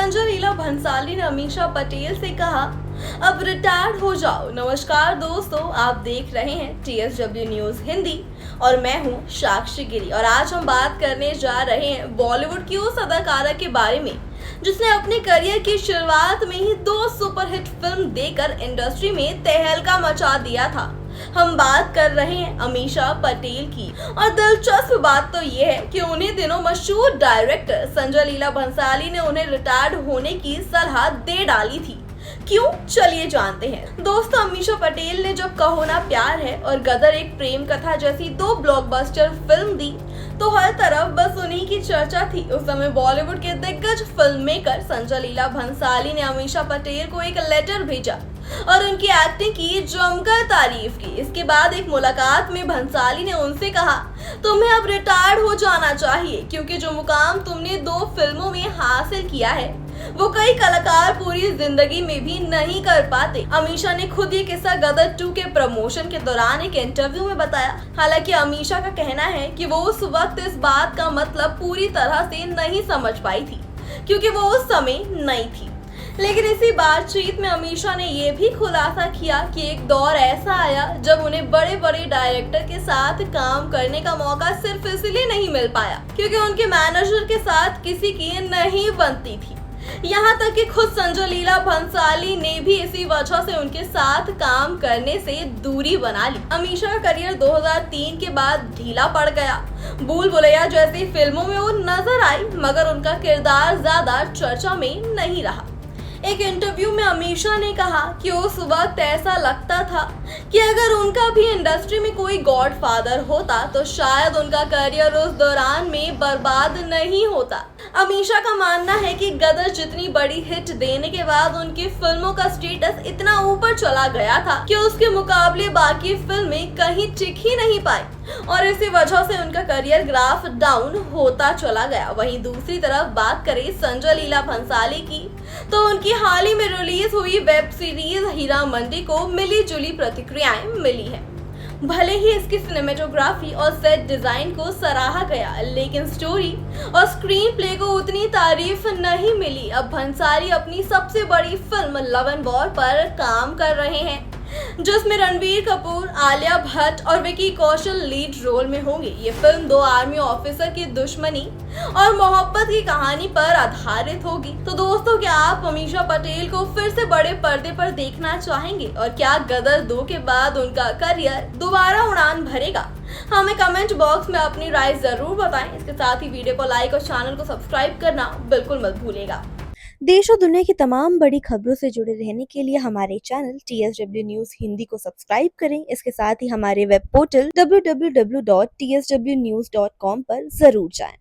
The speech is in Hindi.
संजय लीला भंसाली ने अमीषा पटेल से कहा, अब रिटायर्ड हो जाओ। नमस्कार दोस्तों, आप देख रहे हैं TSW न्यूज हिंदी और मैं हूं साक्षी गिरी। और आज हम बात करने जा रहे हैं बॉलीवुड की उस अदाकारा के बारे में जिसने अपने करियर की शुरुआत में ही 2 सुपरहिट फिल्म देकर इंडस्ट्री में तहलका मचा दिया था। हम बात कर रहे हैं अमीषा पटेल की। और दिलचस्प बात तो ये है कि उन्हीं दिनों मशहूर डायरेक्टर संजय लीला भंसाली ने उन्हें रिटायर्ड होने की सलाह दे डाली थी। क्यों, चलिए जानते हैं। दोस्तों, अमीषा पटेल ने जब कहो ना प्यार है और गदर एक प्रेम कथा जैसी 2 ब्लॉकबस्टर फिल्म दी तो हर तरफ बस उन्हीं की चर्चा थी। उस समय बॉलीवुड के दिग्गज फिल्म मेकर संजय लीला भंसाली ने अमीषा पटेल को एक लेटर भेजा और उनकी एक्टिंग की जमकर तारीफ की। इसके बाद एक मुलाकात में भंसाली ने उनसे कहा, तुम्हें अब रिटायर्ड हो जाना चाहिए क्योंकि जो मुकाम तुमने 2 फिल्मों में हासिल किया है वो कई कलाकार पूरी जिंदगी में भी नहीं कर पाते। अमीषा ने खुद ये किस्सा गदर 2 के प्रमोशन के दौरान एक इंटरव्यू में बताया। हालांकि अमीषा का कहना है कि वो उस वक्त इस बात का मतलब पूरी तरह से नहीं समझ पाई थी क्योंकि वो उस समय नई थी। लेकिन इसी बातचीत में अमीषा ने ये भी खुलासा किया कि एक दौर ऐसा आया जब उन्हें बड़े बड़े डायरेक्टर के साथ काम करने का मौका सिर्फ इसलिए नहीं मिल पाया क्योंकि उनके मैनेजर के साथ किसी की नहीं बनती थी। यहाँ तक कि खुद संजय लीला भंसाली ने भी इसी वजह से उनके साथ काम करने से दूरी बना ली। अमीषा का करियर 2003 के बाद ढीला पड़ गया। भूल भुलैया जैसी फिल्मों में वो नजर आई मगर उनका किरदार ज्यादा चर्चा में नहीं रहा। एक इंटरव्यू में अमीषा ने कहा कि उस वक्त ऐसा लगता था कि अगर उनका भी इंडस्ट्री में कोई गॉडफादर होता तो शायद उनका करियर उस दौरान में बर्बाद नहीं होता। अमीषा का मानना है कि गदर जितनी बड़ी हिट देने के बाद उनकी फिल्मों का स्टेटस इतना ऊपर चला गया था कि उसके मुकाबले बाकी फिल्में कहीं टिक ही नहीं पाई और इसी वजह से उनका करियर ग्राफ डाउन होता चला गया। वहीं दूसरी तरफ बात करें संजय लीला भंसाली की तो उनकी हाल ही में रिलीज हुई वेब सीरीज हीरा मंडी को मिली जुली प्रतिक्रियाएं मिली है। भले ही इसकी सिनेमेटोग्राफी और सेट डिजाइन को सराहा गया लेकिन स्टोरी और स्क्रीन प्ले को उतनी तारीफ नहीं मिली। अब भंसाली अपनी सबसे बड़ी फिल्म लव एंड वॉर पर काम कर रहे हैं जिसमें रणबीर कपूर, आलिया भट्ट और विकी कौशल लीड रोल में होंगे। ये फिल्म 2 आर्मी ऑफिसर की दुश्मनी और मोहब्बत की कहानी पर आधारित होगी। तो दोस्तों, क्या आप अमीषा पटेल को फिर से बड़े पर्दे पर देखना चाहेंगे और क्या गदर 2 के बाद उनका करियर दोबारा उड़ान भरेगा? हमें कमेंट बॉक्स में अपनी राय जरूर बताएं। इसके साथ ही वीडियो को लाइक और चैनल को सब्सक्राइब करना बिल्कुल मत भूलिएगा। देश और दुनिया की तमाम बड़ी खबरों से जुड़े रहने के लिए हमारे चैनल TSW न्यूज हिंदी को सब्सक्राइब करें। इसके साथ ही हमारे वेब पोर्टल www.tswnews.com पर जरूर जाएं।